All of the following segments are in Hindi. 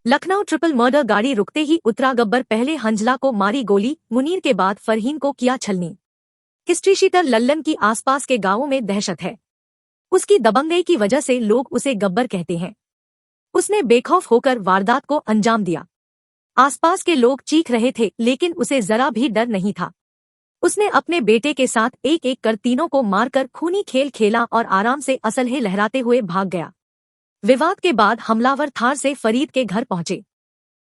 लखनऊ ट्रिपल मर्डर गाड़ी रुकते ही उतरा गब्बर, पहले हंजला को मारी गोली, मुनीर के बाद फरहीन को किया छलनी। हिस्ट्री शीटर लल्लन की आसपास के गांवों में दहशत है। उसकी दबंगई की वजह से लोग उसे गब्बर कहते हैं। उसने बेखौफ होकर वारदात को अंजाम दिया। आसपास के लोग चीख रहे थे, लेकिन उसे जरा भी डर नहीं था। उसने अपने बेटे के साथ एक एक कर तीनों को मारकर खूनी खेल खेला और आराम से असलहे लहराते हुए भाग गया। विवाद के बाद हमलावर थार से फरीद के घर पहुंचे।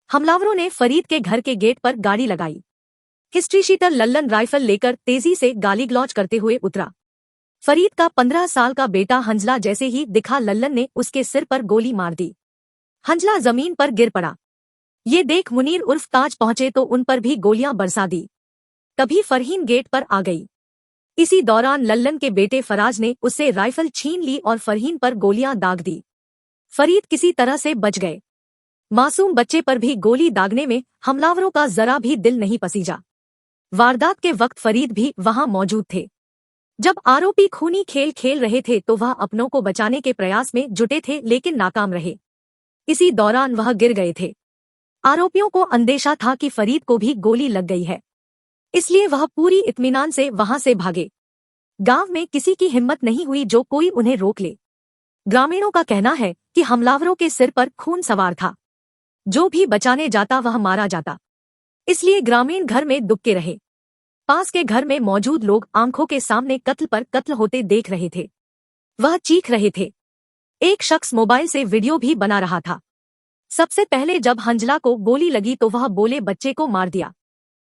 हमलावरों ने फरीद के घर के गेट पर गाड़ी लगाई। हिस्ट्री शीटर लल्लन राइफल लेकर तेजी से गाली गलौज करते हुए उतरा। फरीद का 15 साल का बेटा हंजला जैसे ही दिखा, लल्लन ने उसके सिर पर गोली मार दी। हंजला जमीन पर गिर पड़ा। ये देख मुनीर उर्फ ताज पहुंचे तो उन पर भी गोलियां बरसा दी। तभी फरहीन गेट पर आ गई। इसी दौरान लल्लन के बेटे फराज ने उससे राइफल छीन ली और फरहीन पर गोलियां दाग दी। फरीद किसी तरह से बच गए। मासूम बच्चे पर भी गोली दागने में हमलावरों का जरा भी दिल नहीं पसीजा। वारदात के वक्त फरीद भी वहां मौजूद थे। जब आरोपी खूनी खेल खेल रहे थे तो वह अपनों को बचाने के प्रयास में जुटे थे, लेकिन नाकाम रहे। इसी दौरान वह गिर गए थे। आरोपियों को अंदेशा था कि फरीद को भी गोली लग गई है, इसलिए वह पूरी इत्मीनान से वहां से भागे। गांव में किसी की हिम्मत नहीं हुई जो कोई उन्हें रोक ले। ग्रामीणों का कहना है कि हमलावरों के सिर पर खून सवार था। जो भी बचाने जाता वह मारा जाता, इसलिए ग्रामीण घर में दुबके रहे। पास के घर में मौजूद लोग आंखों के सामने कत्ल पर कत्ल होते देख रहे थे। वह चीख रहे थे। एक शख्स मोबाइल से वीडियो भी बना रहा था। सबसे पहले जब हंजला को गोली लगी तो वह बोले, बच्चे को मार दिया।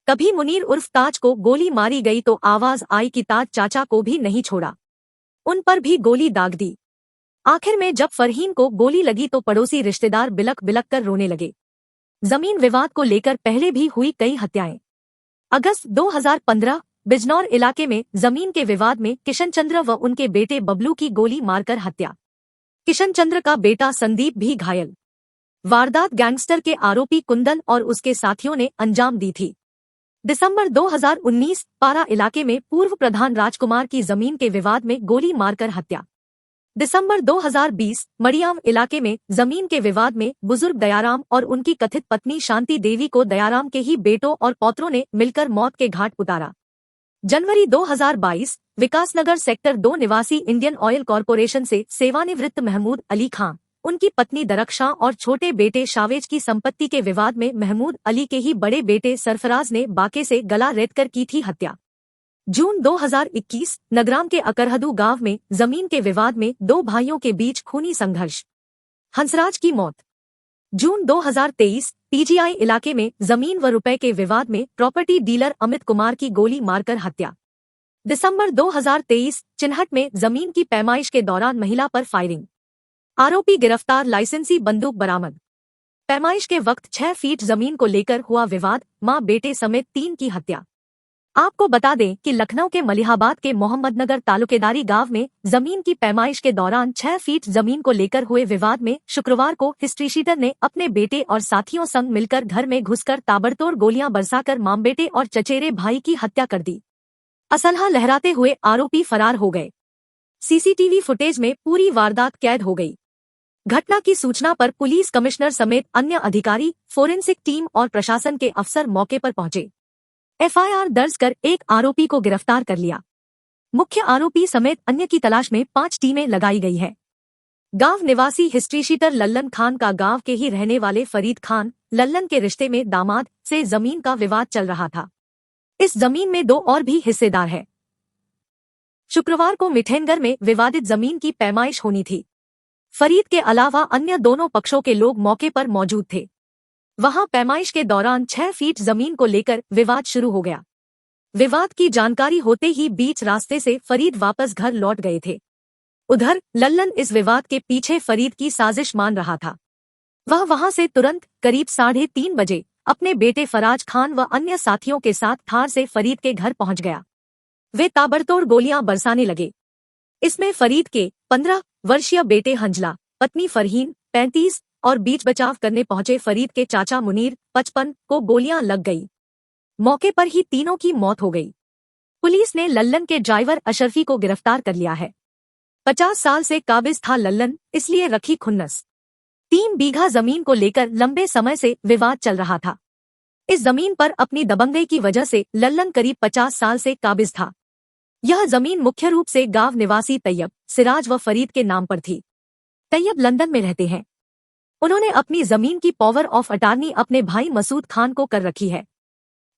कभी मुनीर उर्फ ताज को गोली मारी गई तो आवाज आई कि ताज चाचा को भी नहीं छोड़ा, उन पर भी गोली दाग दी। आखिर में जब फरहीन को गोली लगी तो पड़ोसी रिश्तेदार बिलक बिलक कर रोने लगे। जमीन विवाद को लेकर पहले भी हुई कई हत्याएं। अगस्त 2015 बिजनौर इलाके में जमीन के विवाद में किशन चंद्र व उनके बेटे बबलू की गोली मारकर हत्या। किशन चंद्र का बेटा संदीप भी घायल। वारदात गैंगस्टर के आरोपी कुंदन और उसके साथियों ने अंजाम दी थी। दिसंबर 2019 पारा इलाके में पूर्व प्रधान राजकुमार की जमीन के विवाद में गोली मारकर हत्या। दिसंबर 2020 मड़ियाम इलाके में जमीन के विवाद में बुजुर्ग दयाराम और उनकी कथित पत्नी शांति देवी को दयाराम के ही बेटों और पौत्रों ने मिलकर मौत के घाट उतारा। जनवरी 2022 विकासनगर सेक्टर 2 निवासी इंडियन ऑयल कॉरपोरेशन से सेवानिवृत्त महमूद अली खां, उनकी पत्नी दरख्शां और छोटे बेटे शावेज की संपत्ति के विवाद में महमूद अली के ही बड़े बेटे सरफराज ने बाके से गला रेतकर की थी हत्या। जून 2021 नगराम के अकरहदू गांव में जमीन के विवाद में दो भाइयों के बीच खूनी संघर्ष, हंसराज की मौत। जून 2023 पीजीआई इलाके में जमीन व रुपए के विवाद में प्रॉपर्टी डीलर अमित कुमार की गोली मारकर हत्या। दिसंबर 2023 चिन्हट में जमीन की पैमाइश के दौरान महिला पर फायरिंग, आरोपी गिरफ्तार, लाइसेंसी बंदूक बरामद। पैमाइश के वक्त 6 फीट जमीन को लेकर हुआ विवाद, मां बेटे समेत 3 की हत्या। आपको बता दें कि लखनऊ के मलिहाबाद के मोहम्मदनगर तालुकेदारी गांव में जमीन की पैमाइश के दौरान 6 फीट जमीन को लेकर हुए विवाद में शुक्रवार को हिस्ट्री शीटर ने अपने बेटे और साथियों संग मिलकर घर में घुसकर ताबड़तोड़ गोलियां बरसाकर मां बेटे और चचेरे भाई की हत्या कर दी। असलहा लहराते हुए आरोपी फरार हो गए। सीसीटीवी फुटेज में पूरी वारदात कैद हो गई। घटना की सूचना पर पुलिस कमिश्नर समेत अन्य अधिकारी, फोरेंसिक टीम और प्रशासन के अफसर मौके पर पहुंचे। एफआईआर दर्ज कर एक आरोपी को गिरफ्तार कर लिया। मुख्य आरोपी समेत अन्य की तलाश में 5 टीमें लगाई गई है। गांव निवासी हिस्ट्री शीटर लल्लन खान का गांव के ही रहने वाले फरीद खान, लल्लन के रिश्ते में दामाद से जमीन का विवाद चल रहा था। इस जमीन में 2 और भी हिस्सेदार है। शुक्रवार को मिठेनगर में विवादित जमीन की पैमाइश होनी थी। फरीद के अलावा अन्य दोनों पक्षों के लोग मौके पर मौजूद थे। वहां पैमाइश के दौरान 6 फीट जमीन को लेकर विवाद शुरू हो गया। विवाद की जानकारी होते ही बीच रास्ते से फरीद वापस घर लौट गए थे। उधर लल्लन इस विवाद के पीछे फरीद की साजिश मान रहा था। वह वहां से तुरंत करीब 3:30 बजे अपने बेटे फराज खान व अन्य साथियों के साथ थार से फरीद के घर पहुंच गया। वे ताबड़तोड़ गोलियां बरसाने लगे। इसमें फरीद के 15 वर्षीय बेटे हंजला, पत्नी फरहीन 35 और बीच बचाव करने पहुंचे फरीद के चाचा मुनीर 55 को गोलियां लग गई। मौके पर ही तीनों की मौत हो गई। पुलिस ने लल्लन के ड्राइवर अशरफी को गिरफ्तार कर लिया है। 50 साल से काबिज था लल्लन, इसलिए रखी खुन्नस। 3 बीघा जमीन को लेकर लंबे समय से विवाद चल रहा था। इस जमीन पर अपनी दबंगई की वजह से लल्लन करीब 50 साल से काबिज था। यह जमीन मुख्य रूप से गांव निवासी तैयब, सिराज व फरीद के नाम पर थी। तैयब लंदन में रहते हैं। उन्होंने अपनी जमीन की पावर ऑफ अटार्नी अपने भाई मसूद खान को कर रखी है।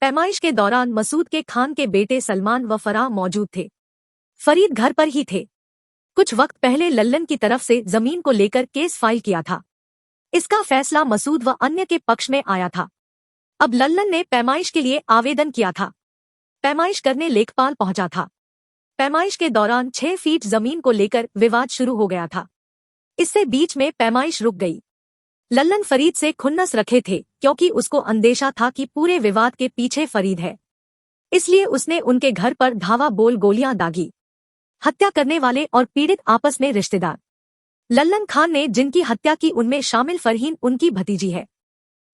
पैमाइश के दौरान मसूद के खान के बेटे सलमान व फराह मौजूद थे। फरीद घर पर ही थे। कुछ वक्त पहले लल्लन की तरफ से जमीन को लेकर केस फाइल किया था। इसका फैसला मसूद व अन्य के पक्ष में आया था। अब लल्लन ने पैमाइश के लिए आवेदन किया था। पैमाइश करने लेखपाल पहुंचा था। पैमाइश के दौरान 6 फीट जमीन को लेकर विवाद शुरू हो गया था। इससे बीच में पैमाइश रुक गई। लल्लन फरीद से खुन्नस रखे थे क्योंकि उसको अंदेशा था कि पूरे विवाद के पीछे फरीद है। इसलिए उसने उनके घर पर धावा बोल गोलियां दागी। हत्या करने वाले और पीड़ित आपस में रिश्तेदार। लल्लन खान ने जिनकी हत्या की उनमें शामिल फरहीन उनकी भतीजी है।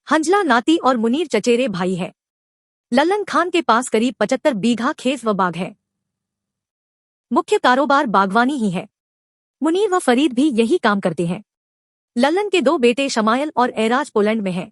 हंजला नाती और मुनीर चचेरे भाई है। लल्लन खान के पास करीब 75 बीघा खेत व बाग है। मुख्य कारोबार बागवानी ही है। मुनीर व फरीद भी यही काम करते हैं। लल्लन के 2 बेटे शमायल और एराज पोलैंड में हैं।